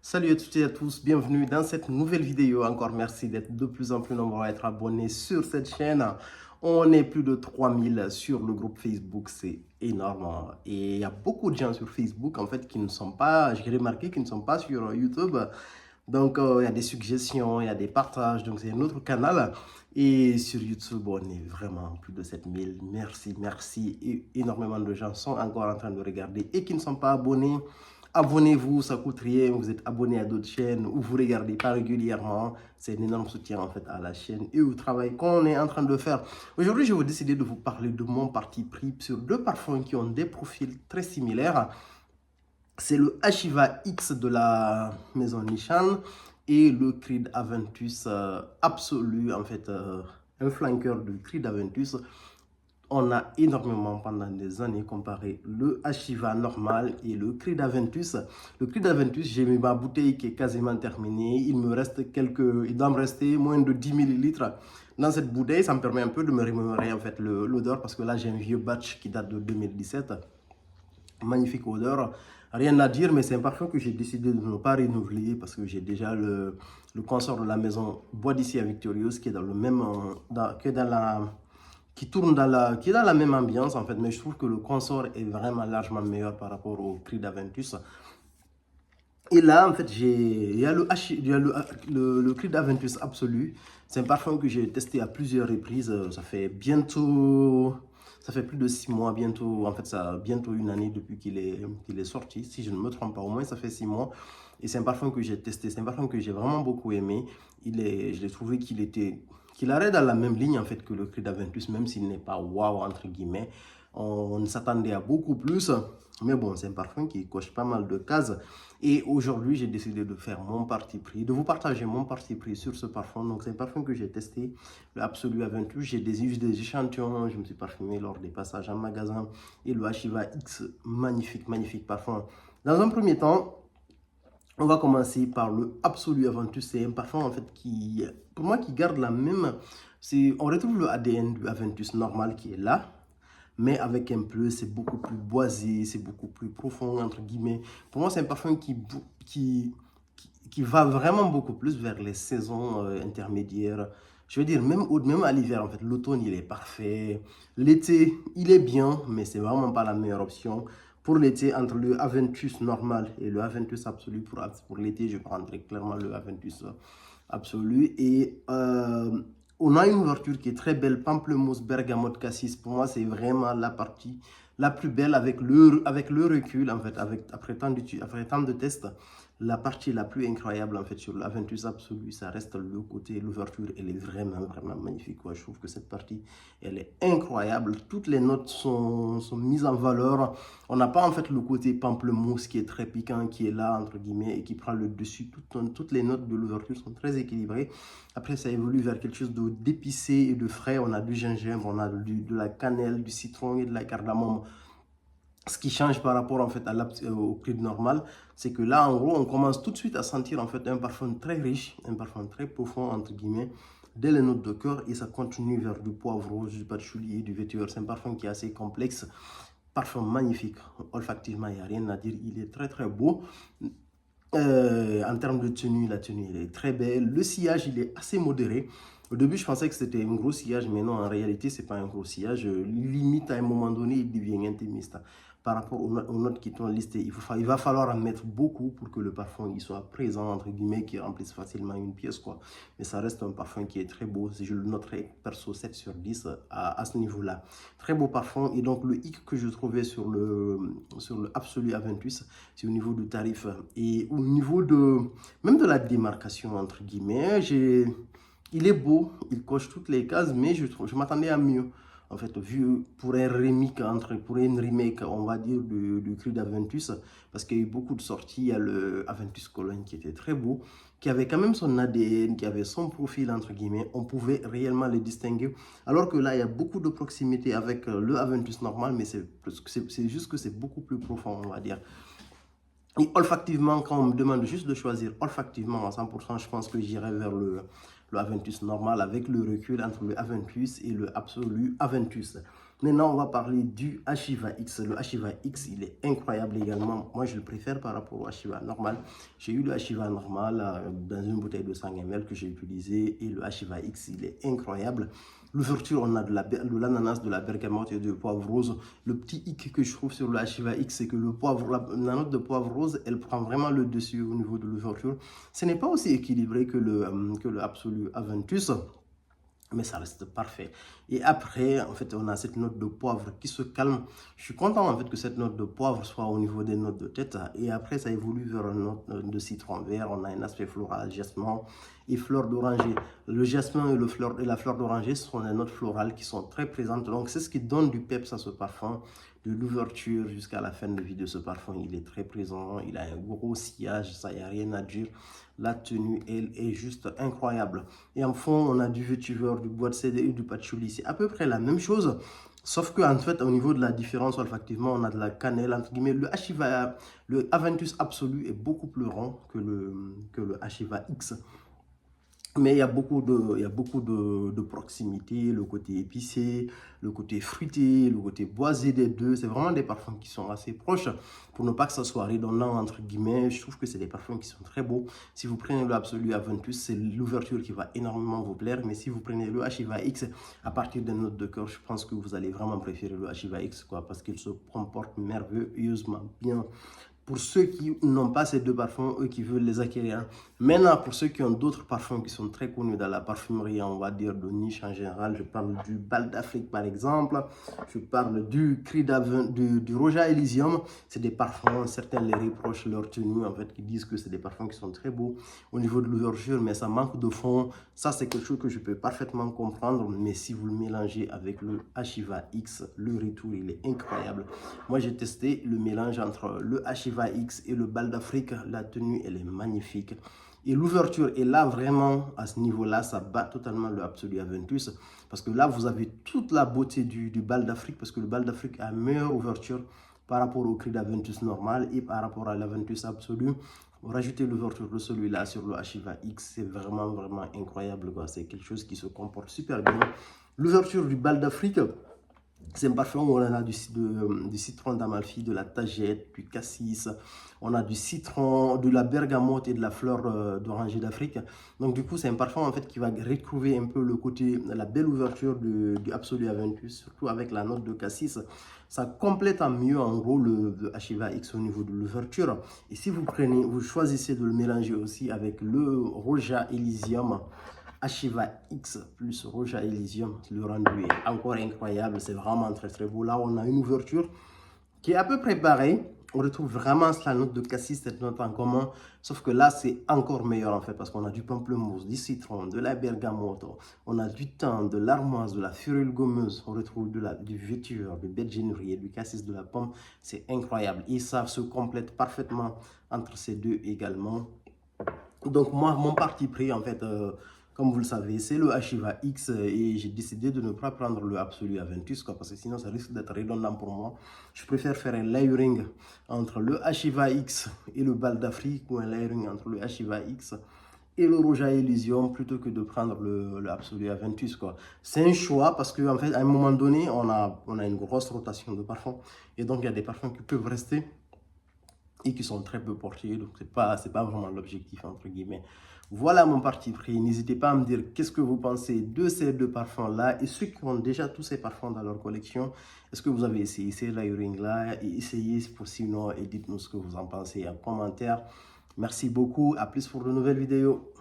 Salut à toutes et à tous, bienvenue dans cette nouvelle vidéo. Encore merci d'être de plus en plus nombreux à être abonnés sur cette chaîne. On est plus de 3000 sur le groupe Facebook, c'est énorme. Et il y a beaucoup de gens sur Facebook en fait qui ne sont pas, j'ai remarqué, qui ne sont pas sur YouTube. Donc il y a des suggestions, il y a des partages, donc c'est un autre canal. Et sur YouTube, on est vraiment plus de 7000. Merci, merci. Et énormément de gens sont encore en train de regarder et qui ne sont pas abonnés. Abonnez-vous, ça coûte rien. Vous êtes abonné à d'autres chaînes ou vous regardez pas régulièrement. C'est un énorme soutien en fait à la chaîne et au travail qu'on est en train de faire. Aujourd'hui, je vais décider de vous parler de mon parti pris sur deux parfums qui ont des profils très similaires. C'est le Ashiva X de la maison Nishan et le Creed Aventus Absolu, en fait, un flanqueur du Creed Aventus. On a énormément pendant des années comparé le Ashiva normal et le Creed Aventus. Le Creed Aventus, j'ai mis ma bouteille qui est quasiment terminée. Il doit me rester moins de 10 millilitres dans cette bouteille. Ça me permet un peu de me remémorer en fait l'odeur parce que là j'ai un vieux batch qui date de 2017. Magnifique odeur. Rien à dire, mais c'est un parfum que j'ai décidé de ne pas renouveler parce que j'ai déjà le consort de la maison Bois d'ici à Victorious qui est dans le même, qui tourne qui est dans la même ambiance en fait, mais je trouve que le consort est vraiment largement meilleur par rapport au Creed Aventus. Et là, en fait, il y a le Creed Aventus Absolu. C'est un parfum que j'ai testé à plusieurs reprises. Ça fait plus de 6 mois, bientôt, en fait, ça bientôt une année depuis qu'il est sorti. Si je ne me trompe pas, au moins ça fait 6 mois. Et c'est un parfum que j'ai testé. C'est un parfum que j'ai vraiment beaucoup aimé. Je l'ai trouvé qu'il arrête dans la même ligne en fait que le Creed Aventus, même s'il n'est pas waouh entre guillemets. On s'attendait à beaucoup plus. Mais bon, c'est un parfum qui coche pas mal de cases. Et aujourd'hui, j'ai décidé de faire mon parti pris, de vous partager mon parti pris sur ce parfum. Donc, c'est un parfum que j'ai testé, le Absolu Aventus. J'ai eu des échantillons, je me suis parfumé lors des passages en magasin. Et le Ashiva X, magnifique, magnifique parfum. Dans un premier temps, on va commencer par le Absolu Aventus. C'est un parfum en fait qui, pour moi, qui garde la même. On retrouve le ADN du Aventus normal qui est là, mais avec un plus, c'est beaucoup plus boisé, c'est beaucoup plus profond, entre guillemets. Pour moi, c'est un parfum qui va vraiment beaucoup plus vers les saisons intermédiaires. Je veux dire, même à l'hiver, en fait, l'automne, il est parfait. L'été, il est bien, mais c'est vraiment pas la meilleure option. Pour l'été, entre le Aventus normal et le Aventus Absolu, pour l'été, je prendrais clairement le Aventus Absolu. Et on a une ouverture qui est très belle, pamplemousse, bergamote, cassis. Pour moi, c'est vraiment la partie la plus belle avec le recul, en fait, après tant de tests. La partie la plus incroyable, en fait, sur l'Aventus Absolu, ça reste le côté, l'ouverture, elle est vraiment, vraiment magnifique. Quoi. Je trouve que cette partie, elle est incroyable. Toutes les notes sont mises en valeur. On n'a pas, en fait, le côté pamplemousse qui est très piquant, qui est là, entre guillemets, et qui prend le dessus. Toutes les notes de l'ouverture sont très équilibrées. Après, ça évolue vers quelque chose d'épicé et de frais. On a du gingembre, on a de la cannelle, du citron et de la cardamome. Ce qui change par rapport en fait au Creed normal, c'est que là, en gros, on commence tout de suite à sentir en fait un parfum très riche, un parfum très profond, entre guillemets, dès les notes de cœur, et ça continue vers du poivre, du patchouli et du vétiver. C'est un parfum qui est assez complexe, parfum magnifique. Olfactivement, il n'y a rien à dire, il est très très beau. En termes de tenue, la tenue elle est très belle. Le sillage, il est assez modéré. Au début, je pensais que c'était un gros sillage, mais non, en réalité, c'est pas un gros sillage. Limite, à un moment donné, il devient intimiste. Par rapport aux notes qui sont listées, il va falloir en mettre beaucoup pour que le parfum il soit présent, entre guillemets, qui remplisse facilement une pièce, quoi. Mais ça reste un parfum qui est très beau. Je le noterai perso 7 sur 10 à ce niveau-là. Très beau parfum. Et donc, le hic que je trouvais sur le Absolu Aventus, c'est au niveau du tarif et au niveau même de la démarcation, entre guillemets. Il est beau, il coche toutes les cases, mais je m'attendais à mieux. En fait, vu pour pour une remake, on va dire, du Creed Aventus, parce qu'il y a eu beaucoup de sorties. Il y a le Aventus Cologne qui était très beau, qui avait quand même son ADN, qui avait son profil, entre guillemets. On pouvait réellement le distinguer. Alors que là, il y a beaucoup de proximité avec le Aventus normal, mais c'est juste que c'est beaucoup plus profond, on va dire. Et olfactivement, quand on me demande juste de choisir olfactivement à 100%, je pense que j'irai vers le Aventus normal avec le recul entre le Aventus et le Absolu Aventus. Maintenant, on va parler du Ashiva X. Le Ashiva X, il est incroyable également. Moi, je le préfère par rapport au Ashiva normal. J'ai eu le Ashiva normal dans une bouteille de 100 ml que j'ai utilisé et le Ashiva X, il est incroyable. L'ouverture, on a de l'ananas, de la bergamote et du poivre rose. Le petit hic que je trouve sur le Ashiva X, c'est que la note de poivre rose, elle prend vraiment le dessus au niveau de l'ouverture. Ce n'est pas aussi équilibré que le Absolu Aventus, mais ça reste parfait. Et après, en fait, on a cette note de poivre qui se calme. Je suis content, en fait, que cette note de poivre soit au niveau des notes de tête. Et après, ça évolue vers une note de citron vert. On a un aspect floral, jasmin et fleur d'oranger. Le jasmin et la fleur d'oranger sont des notes florales qui sont très présentes. Donc, c'est ce qui donne du peps à ce parfum. De l'ouverture jusqu'à la fin de vie de ce parfum, il est très présent. Il a un gros sillage, ça, il n'y a rien à dire. La tenue, elle est juste incroyable. Et en fond, on a du vétiver, du bois de cédre et du patchouli. C'est à peu près la même chose. Sauf qu'en fait, au niveau de la différence olfactivement, on a de la cannelle, entre guillemets. Le Aventus Absolu est beaucoup plus rond que le Ashiva X. Mais il y a beaucoup de proximité, le côté épicé, le côté fruité, le côté boisé des deux. C'est vraiment des parfums qui sont assez proches. Pour ne pas que ça soit redondant, entre guillemets, je trouve que c'est des parfums qui sont très beaux. Si vous prenez le Absolu Aventus, c'est l'ouverture qui va énormément vous plaire. Mais si vous prenez le Ashiva X, à partir des notes de cœur, je pense que vous allez vraiment préférer le Ashiva X, quoi, parce qu'il se comporte merveilleusement bien. Pour ceux qui n'ont pas ces deux parfums, eux qui veulent les acquérir. Maintenant, pour ceux qui ont d'autres parfums qui sont très connus dans la parfumerie, on va dire de niche en général, je parle du Bal d'Afrique par exemple, je parle du du Roja Elysium. C'est des parfums, certains les reprochent leur tenue, en fait, qui disent que c'est des parfums qui sont très beaux au niveau de l'ouverture, mais ça manque de fond. Ça, c'est quelque chose que je peux parfaitement comprendre, mais si vous le mélangez avec le Ashiva X, le retour, il est incroyable. Moi, j'ai testé le mélange entre le Ashiva X et le Bal d'Afrique. La tenue, elle est magnifique. Et l'ouverture est là vraiment, à ce niveau-là, ça bat totalement le Absolu Aventus. Parce que là, vous avez toute la beauté du Bal d'Afrique, parce que le Bal d'Afrique a une meilleure ouverture par rapport au cri d'Aventus normal et par rapport à l'Aventus Absolu. Rajoutez l'ouverture de celui-là sur le Ashiva X, c'est vraiment, vraiment incroyable. C'est quelque chose qui se comporte super bien. L'ouverture du Bal d'Afrique, c'est un parfum où on a du citron d'Amalfi, de la tagette, du cassis, on a du citron, de la bergamote et de la fleur d'oranger d'Afrique. Donc du coup, c'est un parfum en fait qui va retrouver un peu le côté, la belle ouverture du Absolu Aventus, surtout avec la note de cassis. Ça complète en mieux en gros le Ashiva X au niveau de l'ouverture. Et si vous choisissez de le mélanger aussi avec le Roja Elysium, Ashiva X plus Roja Elysium, le rendu est encore incroyable, c'est vraiment très très beau. Là, on a une ouverture qui est à peu près pareille. On retrouve vraiment la note de cassis, cette note en commun. Sauf que là, c'est encore meilleur en fait, parce qu'on a du pamplemousse, du citron, de la bergamote, on a du thym, de l'armoise, de la furule gommeuse. On retrouve du vétiver, du bête genouillé, du cassis, de la pomme. C'est incroyable. Et ça se complète parfaitement entre ces deux également. Donc moi, mon parti pris en fait, comme vous le savez, c'est le Ashiva X et j'ai décidé de ne pas prendre le Absolu Aventus parce que sinon ça risque d'être redondant pour moi. Je préfère faire un layering entre le Ashiva X et le Bal d'Afrique ou un layering entre le Ashiva X et le Roja Elysium plutôt que de prendre le Absolu Aventus. C'est un choix parce qu'en fait, à un moment donné, on a une grosse rotation de parfums et donc il y a des parfums qui peuvent rester et qui sont très peu portés, donc c'est pas vraiment l'objectif entre guillemets. Voilà mon parti pris. N'hésitez pas à me dire qu'est-ce que vous pensez de ces deux parfums là et ceux qui ont déjà tous ces parfums dans leur collection, est-ce que vous avez essayé ces layering là et essayez sinon et dites-nous ce que vous en pensez en commentaire. Merci beaucoup, à plus pour de nouvelles vidéos.